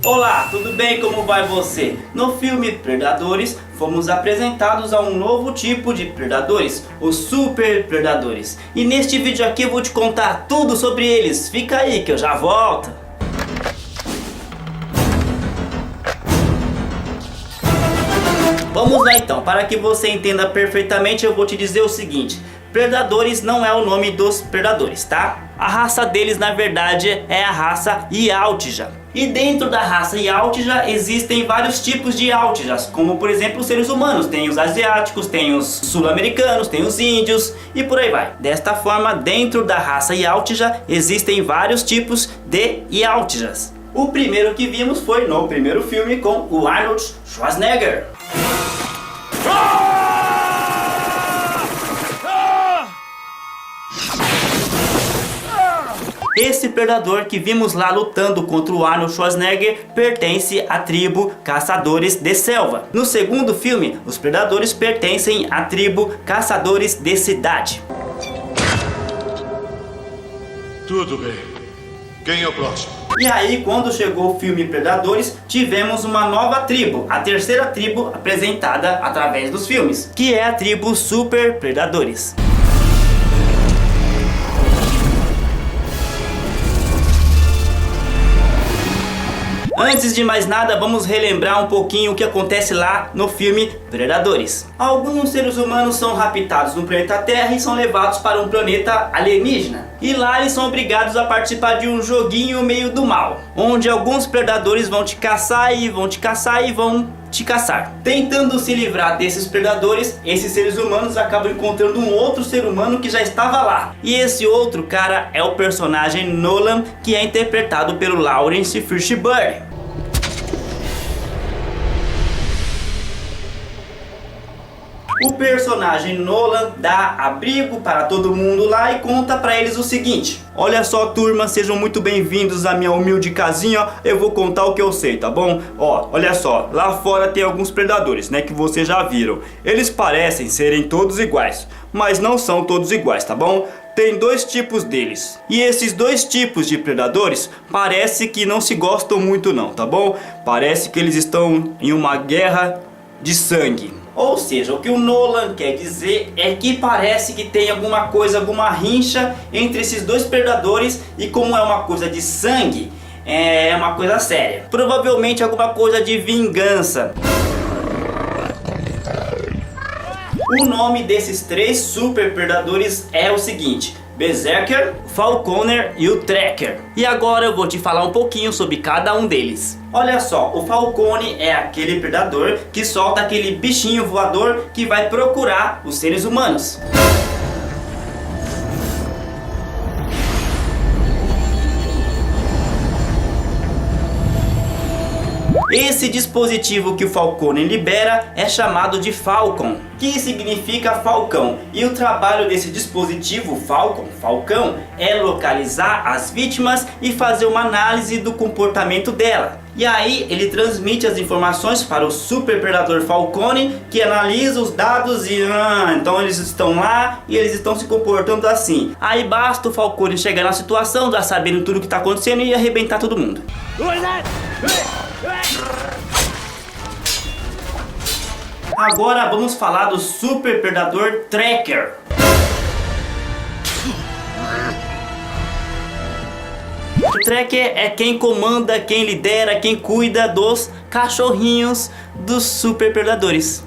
Olá, tudo bem? Como vai você? No filme Predadores, fomos apresentados a um novo tipo de predadores, os super predadores. E neste vídeo aqui eu vou te contar tudo sobre eles. Fica aí que eu já volto. Vamos lá então, para que você entenda perfeitamente eu vou te dizer o seguinte. Predadores não é o nome dos predadores, tá? A raça deles na verdade é a raça Yautja. E dentro da raça Yautja existem vários tipos de Yautjas, como por exemplo os seres humanos. Tem os asiáticos, tem os sul-americanos, tem os índios e por aí vai. Desta forma, dentro da raça Yautja existem vários tipos de Yautjas. O primeiro que vimos foi no primeiro filme com o Arnold Schwarzenegger. Esse predador que vimos lá lutando contra o Arnold Schwarzenegger pertence à tribo Caçadores de Selva. No segundo filme, os predadores pertencem à tribo Caçadores de Cidade. Tudo bem. Quem é o próximo? E aí, quando chegou o filme Predadores, tivemos uma nova tribo, a terceira tribo apresentada através dos filmes, que é a tribo Super Predadores. Antes de mais nada, vamos relembrar um pouquinho o que acontece lá no filme Predadores. Alguns seres humanos são raptados no planeta Terra e são levados para um planeta alienígena. E lá eles são obrigados a participar de um joguinho meio do mal, onde alguns predadores vão te caçar e vão te caçar e vão te caçar. Tentando se livrar desses predadores, esses seres humanos acabam encontrando um outro ser humano que já estava lá. E esse outro cara é o personagem Nolan, que é interpretado pelo Laurence Fishburne. O personagem Nolan dá abrigo para todo mundo lá e conta para eles o seguinte: olha só, turma, sejam muito bem-vindos à minha humilde casinha. Eu vou contar o que eu sei, tá bom? Ó, olha só, lá fora tem alguns predadores, né, que vocês já viram. Eles parecem serem todos iguais, mas não são todos iguais, tá bom? Tem dois tipos deles. E esses dois tipos de predadores parece que não se gostam muito não, tá bom? Parece que eles estão em uma guerra de sangue. Ou seja, o que o Nolan quer dizer é que parece que tem alguma coisa, alguma rincha entre esses dois predadores. E como é uma coisa de sangue, é uma coisa séria. Provavelmente alguma coisa de vingança. O nome desses três super predadores é o seguinte: Berserker, Falconer e o Tracker. E agora eu vou te falar um pouquinho sobre cada um deles. Olha só, o Falcone é aquele predador que solta aquele bichinho voador que vai procurar os seres humanos. Esse dispositivo que o Falcone libera é chamado de Falcon, que significa falcão. E o trabalho desse dispositivo Falcão, é localizar as vítimas e fazer uma análise do comportamento dela. E aí ele transmite as informações para o super predador Falcone, que analisa os dados e então eles estão lá e eles estão se comportando assim. Aí basta o Falcone chegar na situação, já sabendo tudo o que está acontecendo e arrebentar todo mundo. Agora vamos falar do super predador Tracker. O Tracker é quem comanda, quem lidera, quem cuida dos cachorrinhos dos super predadores.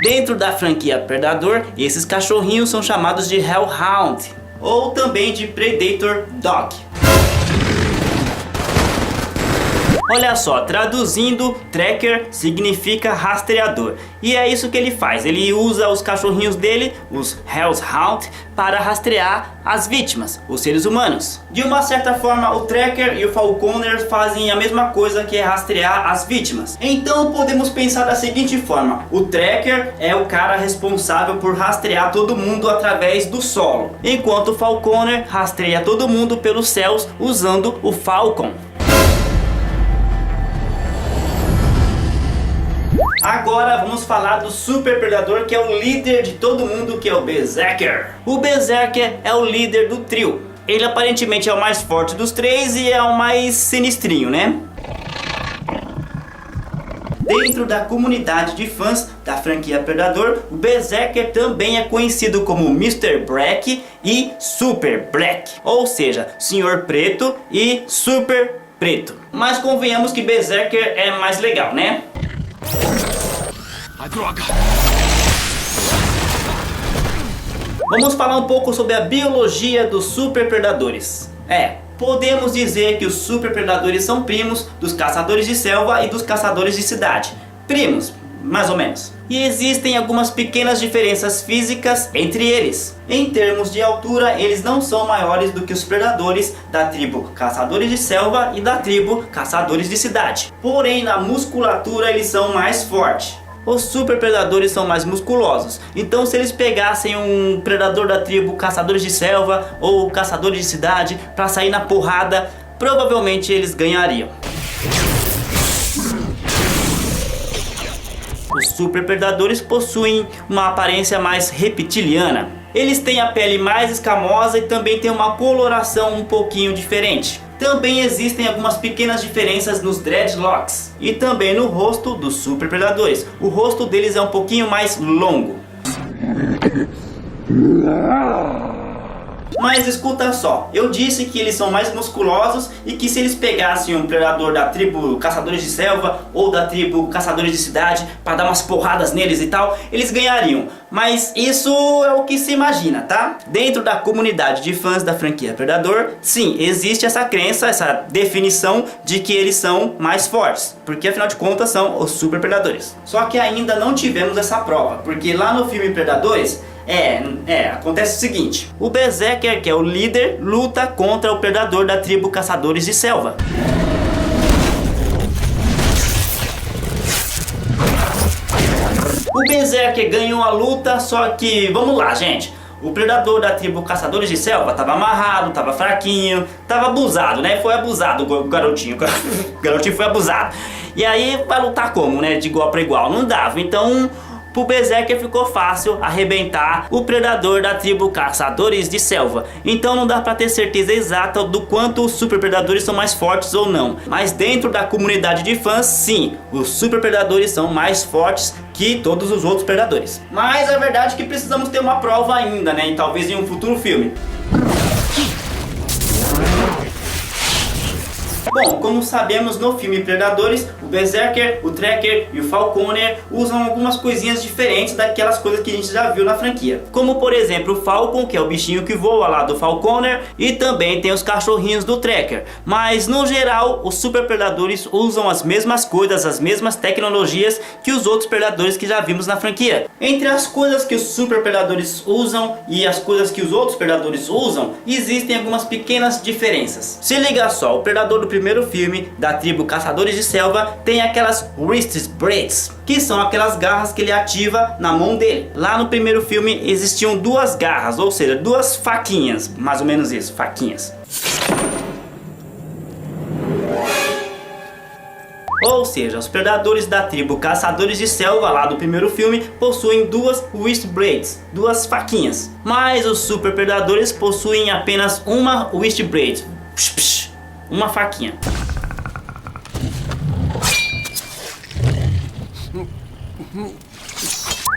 Dentro da franquia Predador, esses cachorrinhos são chamados de Hellhound, ou também de Predator Dog. Olha só, traduzindo, Tracker significa rastreador. E é isso que ele faz, ele usa os cachorrinhos dele, os Hellhound, para rastrear as vítimas, os seres humanos. De uma certa forma, o Tracker e o Falconer fazem a mesma coisa, que é rastrear as vítimas. Então podemos pensar da seguinte forma: o Tracker é o cara responsável por rastrear todo mundo através do solo, enquanto o Falconer rastreia todo mundo pelos céus usando o Falcon. Agora vamos falar do super predador, que é o líder de todo mundo, que é o Berserker. O Berserker é o líder do trio. Ele aparentemente é o mais forte dos três e é o mais sinistrinho, né? Dentro da comunidade de fãs da franquia Predador, o Berserker também é conhecido como Mr. Black e Super Black, ou seja, Senhor Preto e Super Preto. Mas convenhamos que Berserker é mais legal, né? A droga! Vamos falar um pouco sobre a biologia dos super predadores. Podemos dizer que os super predadores são primos dos caçadores de selva e dos caçadores de cidade. Primos, mais ou menos. E existem algumas pequenas diferenças físicas entre eles. Em termos de altura, eles não são maiores do que os predadores da tribo caçadores de selva e da tribo caçadores de cidade. Porém, na musculatura eles são mais fortes. Os super predadores são mais musculosos, então se eles pegassem um predador da tribo caçadores de selva ou caçadores de cidade para sair na porrada, provavelmente eles ganhariam. Os super predadores possuem uma aparência mais reptiliana. Eles têm a pele mais escamosa e também têm uma coloração um pouquinho diferente. Também existem algumas pequenas diferenças nos dreadlocks e também no rosto dos super predadores. O rosto deles é um pouquinho mais longo. Mas escuta só, eu disse que eles são mais musculosos e que se eles pegassem um predador da tribo caçadores de selva ou da tribo caçadores de cidade para dar umas porradas neles e tal, eles ganhariam. Mas isso é o que se imagina, tá? Dentro da comunidade de fãs da franquia Predador, sim, existe essa crença, essa definição de que eles são mais fortes, porque afinal de contas são os super predadores. Só que ainda não tivemos essa prova, porque lá no filme Predadores, acontece o seguinte: o Berserker, que é o líder, luta contra o predador da tribo caçadores de selva. O Berserker ganhou a luta, só que, vamos lá, gente, o predador da tribo caçadores de selva tava amarrado, tava fraquinho, tava abusado, né? Foi abusado o garotinho, o garotinho foi abusado. E aí vai lutar como, né? De igual para igual, não dava, então pro Berserker ficou fácil arrebentar o predador da tribo caçadores de selva. Então não dá pra ter certeza exata do quanto os super predadores são mais fortes ou não. Mas dentro da comunidade de fãs, sim, os super predadores são mais fortes que todos os outros predadores. Mas a verdade é que precisamos ter uma prova ainda, né? E talvez em um futuro filme. Bom, como sabemos, no filme Predadores, o Berserker, o Tracker e o Falconer usam algumas coisinhas diferentes daquelas coisas que a gente já viu na franquia. Como por exemplo o Falcon, que é o bichinho que voa lá do Falconer, e também tem os cachorrinhos do Tracker. Mas no geral, os super predadores usam as mesmas coisas, as mesmas tecnologias que os outros predadores que já vimos na franquia. Entre as coisas que os super predadores usam e as coisas que os outros predadores usam, existem algumas pequenas diferenças. Se liga só, o predador do primeiro filme da tribo caçadores de selva tem aquelas wrist braids, que são aquelas garras que ele ativa na mão dele. Lá no primeiro filme existiam duas garras, ou seja, duas faquinhas, mais ou menos isso, faquinhas. Ou seja, os predadores da tribo caçadores de selva lá do primeiro filme possuem duas wrist braids, duas faquinhas. Mas os super predadores possuem apenas uma wrist braid, uma faquinha.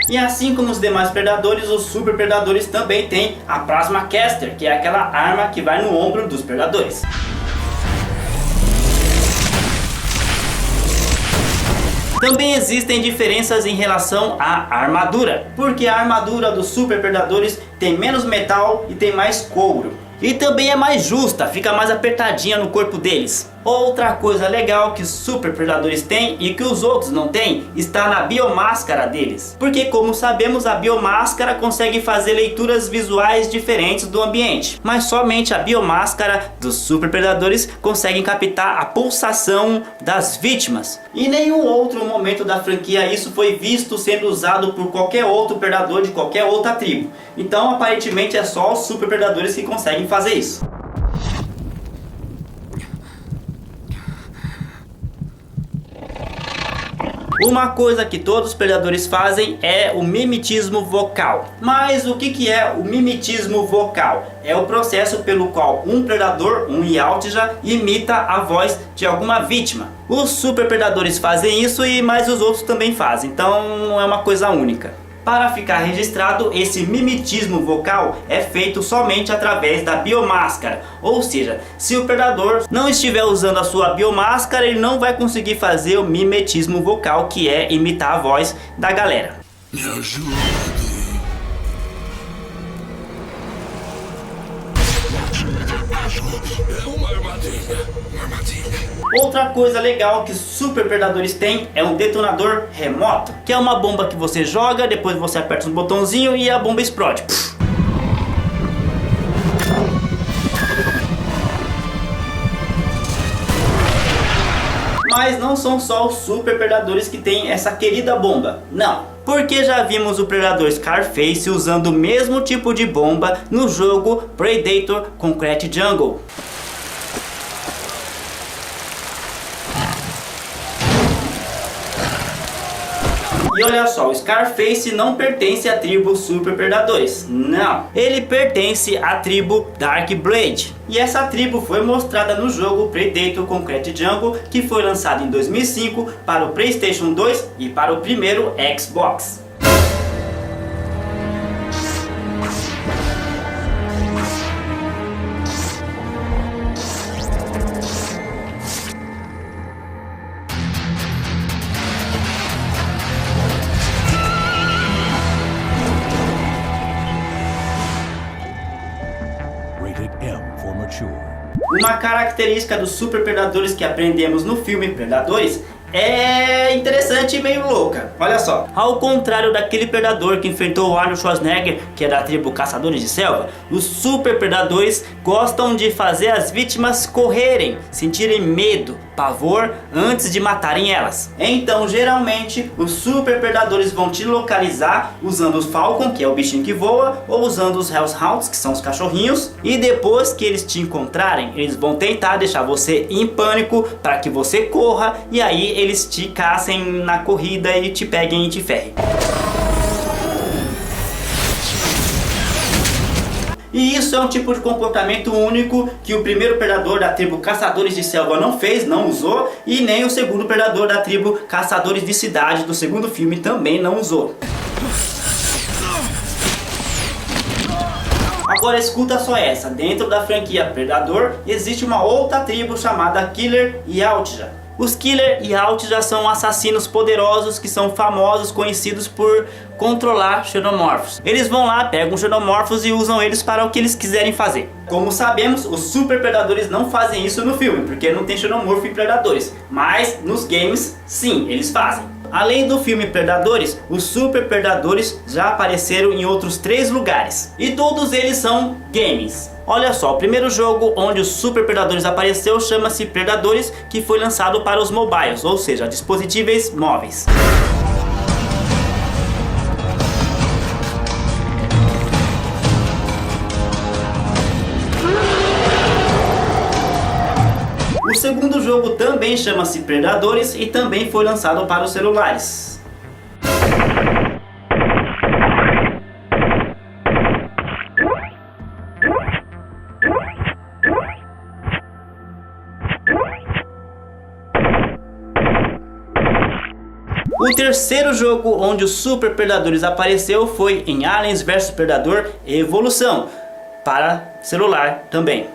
E assim como os demais predadores, os super predadores também têm a Plasma Caster, que é aquela arma que vai no ombro dos predadores. Também existem diferenças em relação à armadura, porque a armadura dos super predadores tem menos metal e tem mais couro. E também é mais justa, fica mais apertadinha no corpo deles. Outra coisa legal que os super predadores têm e que os outros não têm está na biomáscara deles. Porque como sabemos, a biomáscara consegue fazer leituras visuais diferentes do ambiente. Mas somente a biomáscara dos super predadores consegue captar a pulsação das vítimas. Em nenhum outro momento da franquia isso foi visto sendo usado por qualquer outro predador de qualquer outra tribo. Então aparentemente é só os super predadores que conseguem fazer isso. Uma coisa que todos os predadores fazem é o mimetismo vocal. Mas o que é o mimetismo vocal? É o processo pelo qual um predador, um Yautja, imita a voz de alguma vítima. Os super predadores fazem isso e mais os outros também fazem, então é uma coisa única. Para ficar registrado, esse mimetismo vocal é feito somente através da biomáscara. Ou seja, se o predador não estiver usando a sua biomáscara, ele não vai conseguir fazer o mimetismo vocal, que é imitar a voz da galera. Me ajude. É uma armadilha. Uma armadilha. Outra coisa legal que super predadores têm é um detonador remoto, que é uma bomba que você joga, depois você aperta um botãozinho e a bomba explode. Mas não são só os super predadores que têm essa querida bomba, não. Porque já vimos o predador Scarface usando o mesmo tipo de bomba no jogo Predator Concrete Jungle. E olha só, o Scarface não pertence à tribo Super Predadores, não. Ele pertence à tribo Dark Blade. E essa tribo foi mostrada no jogo Predator Concrete Jungle, que foi lançado em 2005 para o PlayStation 2 e para o primeiro Xbox. Uma característica dos super predadores que aprendemos no filme Predadores é interessante e meio louca. Olha só, ao contrário daquele predador que enfrentou o Arnold Schwarzenegger, que é da tribo Caçadores de Selva, os super predadores gostam de fazer as vítimas correrem, sentirem medo, pavor antes de matarem elas. Então, geralmente, os super predadores vão te localizar usando os Falcon, que é o bichinho que voa, ou usando os Hellhounds, que são os cachorrinhos, e depois que eles te encontrarem, eles vão tentar deixar você em pânico para que você corra, e aí eles te caçem na corrida e te peguem e te ferrem. E isso é um tipo de comportamento único que o primeiro predador da tribo Caçadores de Selva não fez, não usou, e nem o segundo predador da tribo Caçadores de Cidade do segundo filme também não usou. Agora escuta só essa, dentro da franquia Predador existe uma outra tribo chamada Killer Yautja. Os Killer Yautja são assassinos poderosos que são famosos, conhecidos por controlar xenomorfos. Eles vão lá, pegam xenomorfos e usam eles para o que eles quiserem fazer. Como sabemos, os super predadores não fazem isso no filme, porque não tem xenomorfo em predadores. Mas nos games, sim, eles fazem. Além do filme Predadores, os super predadores já apareceram em outros 3 lugares. E todos eles são games. Olha só, o primeiro jogo onde os super predadores apareceu chama-se Predadores, que foi lançado para os mobiles, ou seja, dispositivos móveis. O segundo jogo também chama-se Predadores e também foi lançado para os celulares. O terceiro jogo onde os Super Predadores apareceu foi em Aliens vs Predador Evolução, para celular também.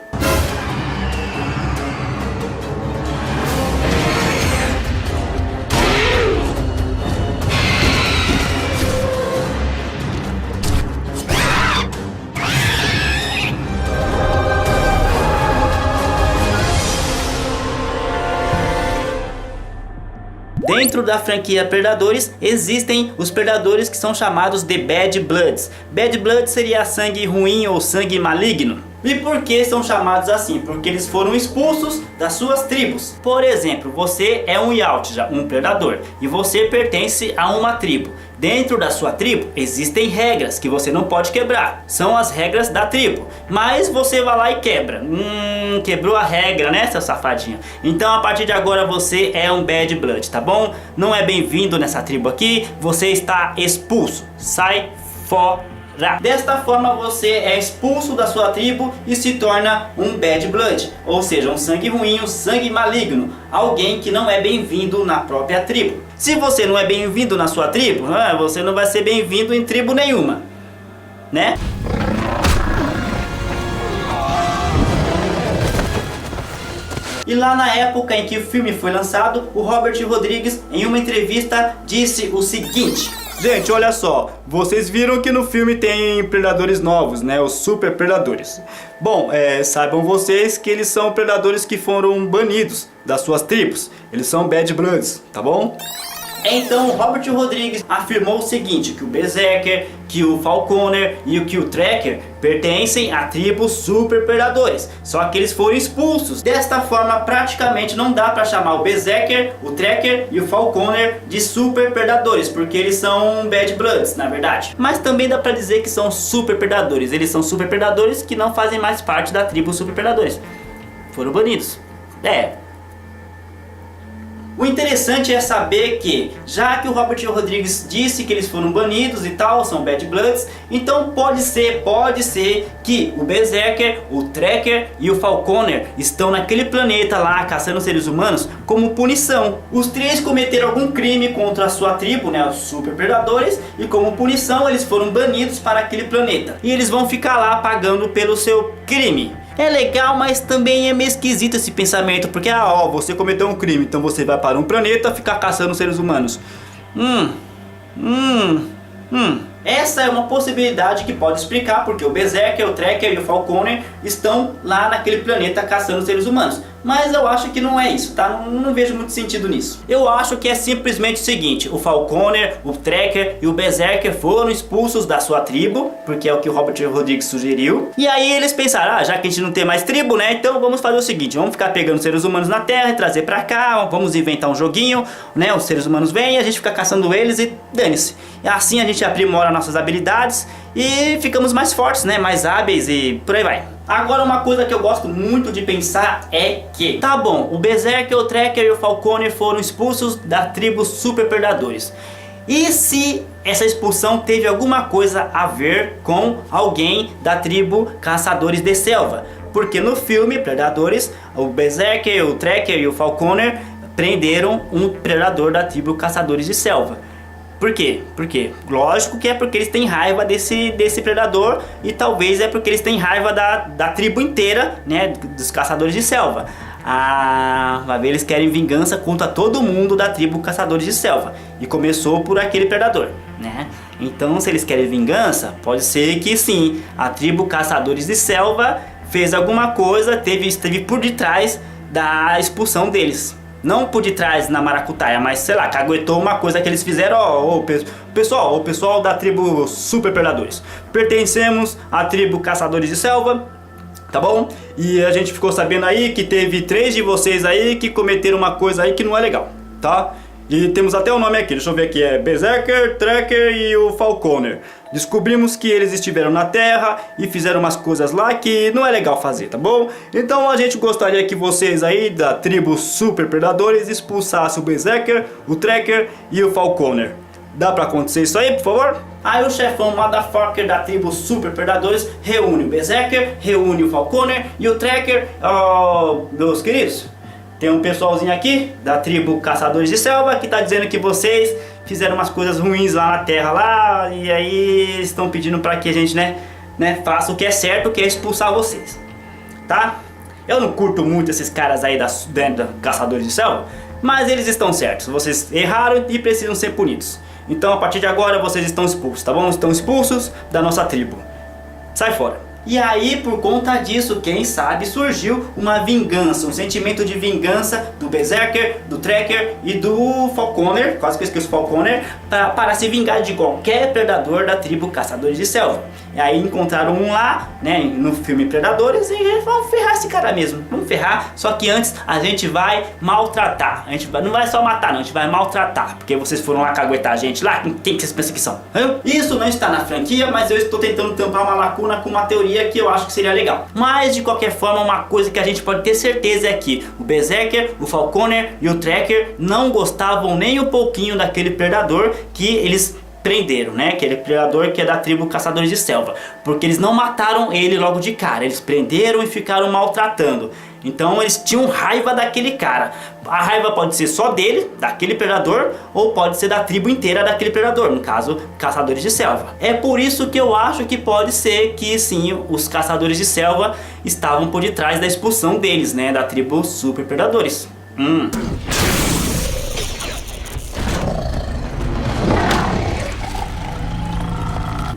Dentro da franquia Predadores existem os predadores que são chamados de Bad Bloods. Bad Blood seria sangue ruim ou sangue maligno. E por que são chamados assim? Porque eles foram expulsos das suas tribos. Por exemplo, você é um Yautja, um predador, e você pertence a uma tribo. Dentro da sua tribo existem regras que você não pode quebrar. São as regras da tribo. Mas você vai lá e quebra. Quebrou a regra, né, seu safadinho? Então a partir de agora você é um bad blood, tá bom? Não é bem-vindo nessa tribo aqui. Você está expulso. Sai fora. Desta forma você é expulso da sua tribo e se torna um bad blood, ou seja, um sangue ruim, um sangue maligno, alguém que não é bem-vindo na própria tribo. Se você não é bem-vindo na sua tribo, você não vai ser bem-vindo em tribo nenhuma, né? E lá na época em que o filme foi lançado, o Robert Rodrigues, em uma entrevista, disse o seguinte: gente, olha só, vocês viram que no filme tem predadores novos, né? Os super predadores. Bom, saibam vocês que eles são predadores que foram banidos das suas tribos. Eles são bad bloods, tá bom? Então Robert Rodrigues afirmou o seguinte, que o Berserker, que o Falconer e que o Tracker pertencem a tribos super predadores, só que eles foram expulsos. Desta forma praticamente não dá para chamar o Berserker, o Tracker e o Falconer de super predadores, porque eles são bad bloods na verdade. Mas também dá para dizer que são super predadores, eles são super predadores que não fazem mais parte da tribo super predadores, foram banidos. O interessante é saber que, já que o Robert Rodrigues disse que eles foram banidos e tal, são bad bloods, então pode ser que o Berserker, o Tracker e o Falconer estão naquele planeta lá caçando seres humanos como punição. Os três cometeram algum crime contra a sua tribo, né, os super predadores, e como punição eles foram banidos para aquele planeta. E eles vão ficar lá pagando pelo seu crime. É legal, mas também é meio esquisito esse pensamento, porque você cometeu um crime, então você vai para um planeta ficar caçando seres humanos. Essa é uma possibilidade que pode explicar porque o Berserker, o Tracker e o Falconer estão lá naquele planeta caçando seres humanos. Mas eu acho que não é isso, tá? Não vejo muito sentido nisso. Eu acho que é simplesmente o seguinte: o Falconer, o Tracker e o Berserker foram expulsos da sua tribo, porque é o que o Robert Rodrigues sugeriu. E aí eles pensaram, já que a gente não tem mais tribo, né? Então vamos fazer o seguinte, vamos ficar pegando seres humanos na Terra e trazer pra cá, vamos inventar um joguinho, né? Os seres humanos vêm e a gente fica caçando eles e dane-se. E assim a gente aprimora nossas habilidades e ficamos mais fortes, né? Mais hábeis e por aí vai. Agora uma coisa que eu gosto muito de pensar é que, tá bom, o Berserker, o Tracker e o Falconer foram expulsos da tribo super predadores. E se essa expulsão teve alguma coisa a ver com alguém da tribo Caçadores de Selva? Porque no filme Predadores, o Berserker, o Tracker e o Falconer prenderam um predador da tribo Caçadores de Selva. Por quê? Lógico que é porque eles têm raiva desse predador, e talvez é porque eles têm raiva da tribo inteira, né, dos Caçadores de Selva. Vai ver, eles querem vingança contra todo mundo da tribo Caçadores de Selva. E começou por aquele predador, né? Então, se eles querem vingança, pode ser que sim, a tribo Caçadores de Selva fez alguma coisa, esteve por detrás da expulsão deles. Não por detrás na maracutaia, mas sei lá, caguetou uma coisa que eles fizeram. O pessoal da tribo Super Predadores, pertencemos à tribo Caçadores de Selva, tá bom? E a gente ficou sabendo aí que teve 3 de vocês aí que cometeram uma coisa aí que não é legal, tá? E temos até o nome aqui, deixa eu ver aqui, é Berserker, Tracker e o Falconer. Descobrimos que eles estiveram na Terra e fizeram umas coisas lá que não é legal fazer, tá bom? Então a gente gostaria que vocês aí da tribo Super Predadores expulsassem o Berserker, o Tracker e o Falconer. Dá pra acontecer isso aí, por favor? Aí o chefão motherfucker da tribo Super Predadores reúne o Berserker, reúne o Falconer e o Tracker. Meus queridos, tem um pessoalzinho aqui da tribo Caçadores de Selva que tá dizendo que vocês fizeram umas coisas ruins lá na Terra lá, e aí estão pedindo para que a gente, né, faça o que é certo, que é expulsar vocês, tá? Eu não curto muito esses caras aí da Caçadores de Selva, mas eles estão certos, vocês erraram e precisam ser punidos. Então a partir de agora vocês estão expulsos, tá bom? Estão expulsos da nossa tribo. Sai fora. E aí, por conta disso, quem sabe surgiu uma vingança, um sentimento de vingança do Berserker, do Tracker e do Falconer, quase que eu esqueço o Falconer, para se vingar de qualquer predador da tribo Caçadores de Selva. E aí encontraram um lá, né, no filme Predadores, e eles vão ferrar esse cara mesmo. Vamos ferrar, só que antes a gente vai maltratar. Não vai só matar não, a gente vai maltratar. Porque vocês foram lá caguetar a gente lá, tem que ser perseguição. Isso não está na franquia, mas eu estou tentando tampar uma lacuna com uma teoria que eu acho que seria legal. Mas de qualquer forma, uma coisa que a gente pode ter certeza é que o Berserker, o Falconer e o Tracker não gostavam nem um pouquinho daquele predador que eles prenderam, né? Aquele predador que é da tribo Caçadores de Selva. Porque eles não mataram ele logo de cara, eles prenderam e ficaram maltratando. Então eles tinham raiva daquele cara. A raiva pode ser só dele, daquele predador, ou pode ser da tribo inteira daquele predador, no caso, Caçadores de Selva. É por isso que eu acho que pode ser que sim, os Caçadores de Selva estavam por detrás da expulsão deles, né? Da tribo Super Predadores.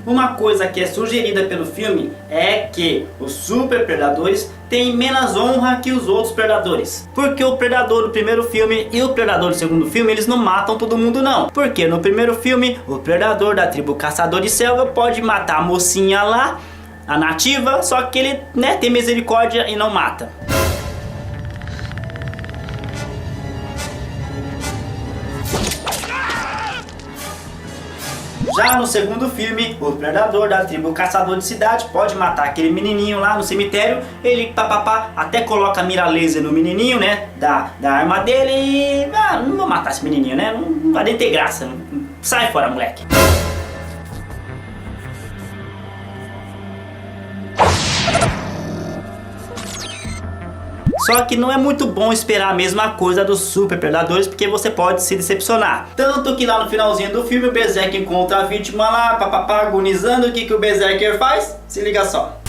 Uma coisa que é sugerida pelo filme é que os super predadores têm menos honra que os outros predadores. Porque o predador do primeiro filme e o predador do segundo filme, eles não matam todo mundo não. Porque no primeiro filme, o predador da tribo Caçador de Selva pode matar a mocinha lá, a nativa, só que ele, né, tem misericórdia e não mata. Já no segundo filme, o predador da tribo Caçador de Cidade pode matar aquele menininho lá no cemitério. Ele papapá, até coloca a mira laser no menininho, né, da arma dele e... não vou matar esse menininho, né, não vai nem ter graça. Sai fora, moleque. Só que não é muito bom esperar a mesma coisa dos super predadores, porque você pode se decepcionar. Tanto que lá no finalzinho do filme o Berserker encontra a vítima lá, papapá, agonizando. O que o Berserker faz? Se liga só.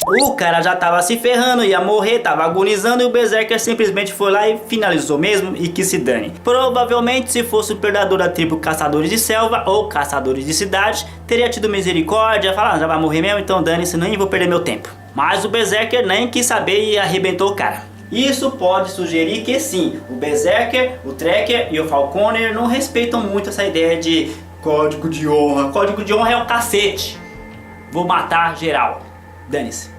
O cara já tava se ferrando, ia morrer, tava agonizando, e o Berserker simplesmente foi lá e finalizou mesmo, e que se dane. Provavelmente, se fosse o predador da tribo Caçadores de Selva ou Caçadores de Cidade, teria tido misericórdia, falar, já vai morrer mesmo, então dane-se, nem vou perder meu tempo. Mas o Berserker nem quis saber e arrebentou o cara. Isso pode sugerir que sim, o Berserker, o Tracker e o Falconer não respeitam muito essa ideia de código de honra. Código de honra é o cacete. Vou matar geral. Dane-se.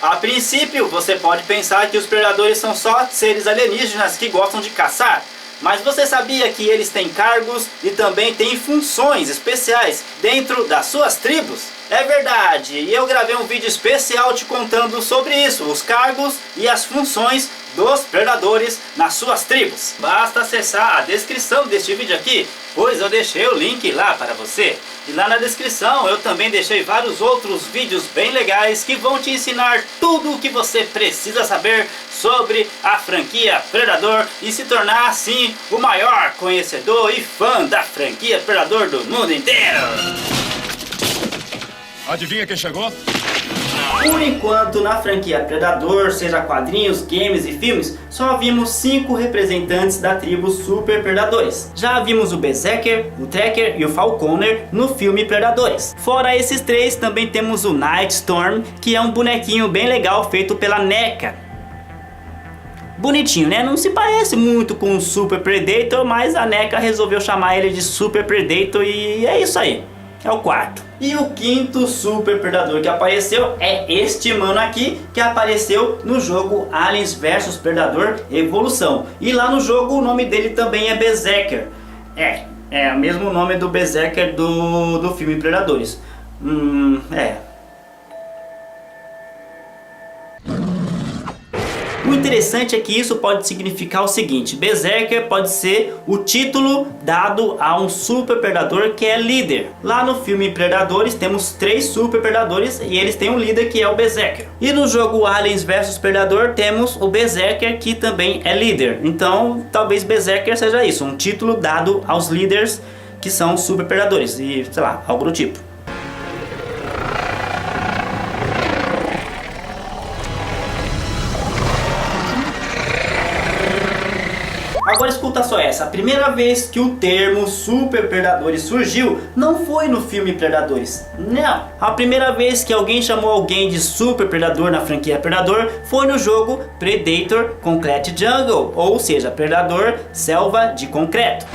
A princípio, você pode pensar que os predadores são só seres alienígenas que gostam de caçar. Mas você sabia que eles têm cargos e também têm funções especiais dentro das suas tribos? É verdade, e eu gravei um vídeo especial te contando sobre isso, os cargos e as funções dos predadores nas suas tribos. Basta acessar a descrição deste vídeo aqui, pois eu deixei o link lá para você. E lá na descrição eu também deixei vários outros vídeos bem legais que vão te ensinar tudo o que você precisa saber sobre a franquia Predador e se tornar assim o maior conhecedor e fã da franquia Predador do mundo inteiro. Adivinha quem chegou? Por enquanto, na franquia Predador, seja quadrinhos, games e filmes, só vimos 5 representantes da tribo Super Predadores. Já vimos o Berserker, o Tracker e o Falconer no filme Predadores. Fora esses 3, também temos o Nightstorm, que é um bonequinho bem legal feito pela NECA. Bonitinho, né? Não se parece muito com o Super Predator, mas a NECA resolveu chamar ele de Super Predator e é isso aí. É o quarto. E o quinto super predador que apareceu é este mano aqui, que apareceu no jogo Aliens vs Predador Evolução. E lá no jogo o nome dele também é Berserker. É o mesmo nome do Berserker do filme Predadores. O interessante é que isso pode significar o seguinte: Berserker pode ser o título dado a um super predador que é líder. Lá no filme Predadores temos 3 super predadores e eles têm um líder que é o Berserker. E no jogo Aliens vs Predador temos o Berserker que também é líder. Então talvez Berserker seja isso, um título dado aos líderes que são super predadores e sei lá, algo do tipo. Agora escuta só essa, a primeira vez que o termo Super Predadores surgiu não foi no filme Predadores, não. A primeira vez que alguém chamou alguém de Super Predador na franquia Predador foi no jogo Predator Concrete Jungle, ou seja, Predador Selva de Concreto.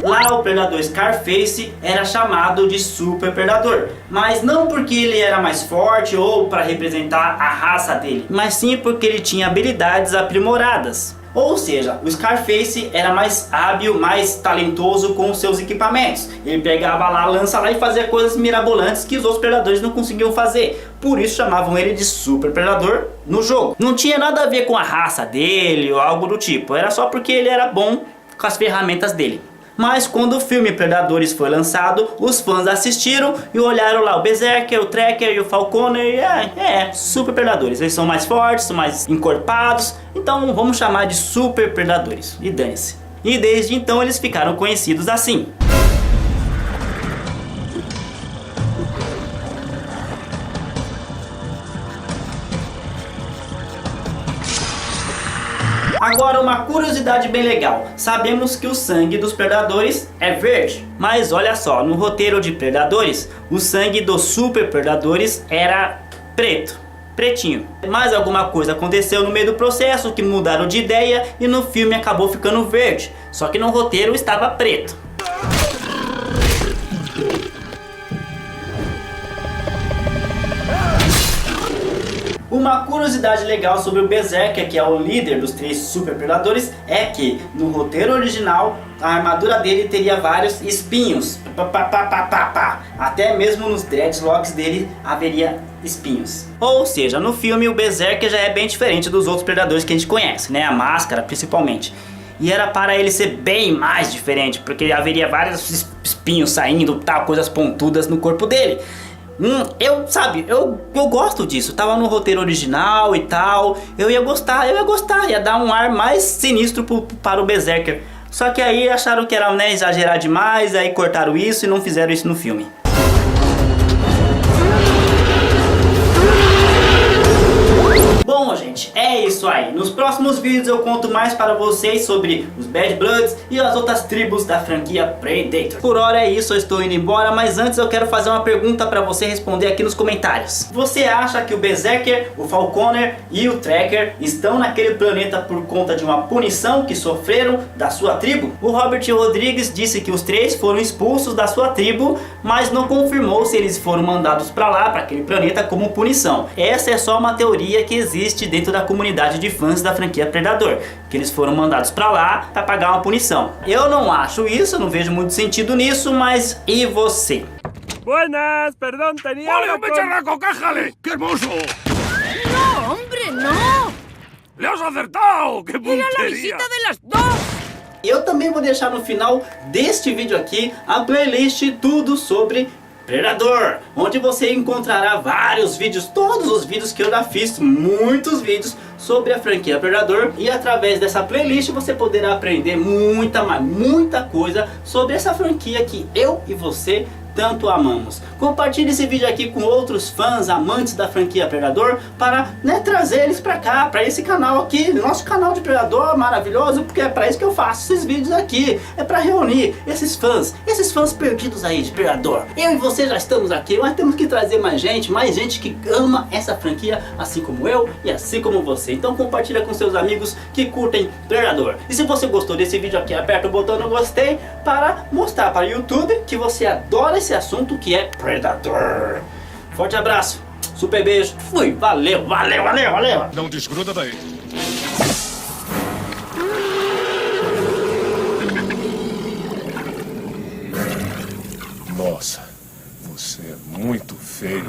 Lá o predador Scarface era chamado de Super Predador, mas não porque ele era mais forte ou para representar a raça dele, mas sim porque ele tinha habilidades aprimoradas. Ou seja, o Scarface era mais hábil, mais talentoso com os seus equipamentos. Ele pegava lá a lança lá e fazia coisas mirabolantes que os outros predadores não conseguiam fazer. Por isso chamavam ele de Super Predador no jogo. Não tinha nada a ver com a raça dele ou algo do tipo, era só porque ele era bom com as ferramentas dele. Mas quando o filme Predadores foi lançado, os fãs assistiram e olharam lá o Berserker, o Tracker e o Falconer e Super Predadores. Eles são mais fortes, são mais encorpados, então vamos chamar de Super Predadores. E dane-se. E desde então eles ficaram conhecidos assim. Agora uma curiosidade bem legal, sabemos que o sangue dos predadores é verde, mas olha só, no roteiro de Predadores, o sangue dos super predadores era preto, pretinho. Mas alguma coisa aconteceu no meio do processo que mudaram de ideia e no filme acabou ficando verde, só que no roteiro estava preto. Uma curiosidade legal sobre o Berserker, que é o líder dos 3 super predadores, é que no roteiro original a armadura dele teria vários espinhos. Até mesmo nos dreadlocks dele haveria espinhos. Ou seja, no filme o Berserker já é bem diferente dos outros predadores que a gente conhece, né? A máscara principalmente. E era para ele ser bem mais diferente, porque haveria vários espinhos saindo, tal, coisas pontudas no corpo dele. Eu gosto disso, tava no roteiro original e tal, eu ia gostar, ia dar um ar mais sinistro para o Berserker. Só que aí acharam que era, né, exagerar demais, aí cortaram isso e não fizeram isso no filme. Bom, gente, é isso aí. Nos próximos vídeos eu conto mais para vocês sobre os Bad Bloods e as outras tribos da franquia Predator. Por hora é isso, eu estou indo embora, mas antes eu quero fazer uma pergunta para você responder aqui nos comentários. Você acha que o Berserker, o Falconer e o Tracker estão naquele planeta por conta de uma punição que sofreram da sua tribo? O Robert Rodrigues disse que os 3 foram expulsos da sua tribo, mas não confirmou se eles foram mandados para lá, para aquele planeta, como punição. Essa é só uma teoria que existe dentro da comunidade de fãs da franquia Predador, que eles foram mandados pra lá para pagar uma punição. Eu não acho isso, não vejo muito sentido nisso, mas e você? Buenas, perdón, tenía... ¡Vale, un bicharraco, cájale! ¡Qué hermoso! ¡No, hombre, no! ¡Le has acertado! ¡Qué puntería! ¡Era la visita de las dos! Eu também vou deixar no final deste vídeo aqui a playlist Tudo sobre Predador, onde você encontrará vários vídeos, todos os vídeos que eu já fiz, muitos vídeos sobre a franquia Predador, e através dessa playlist você poderá aprender muita coisa sobre essa franquia que eu e você tanto amamos. Compartilhe esse vídeo aqui com outros fãs, amantes da franquia Predador, para, né, trazer eles pra cá, pra esse canal aqui, nosso canal de Predador maravilhoso, porque é pra isso que eu faço esses vídeos aqui, é pra reunir esses fãs perdidos aí de Predador. Eu e você já estamos aqui, mas temos que trazer mais gente que ama essa franquia, assim como eu e assim como você. Então compartilha com seus amigos que curtem Predador. E se você gostou desse vídeo aqui, aperta o botão no gostei para mostrar para o YouTube que você adora esse assunto que é Predador. Forte abraço, super beijo, fui, valeu. Não desgruda daí. Nossa, você é muito feio.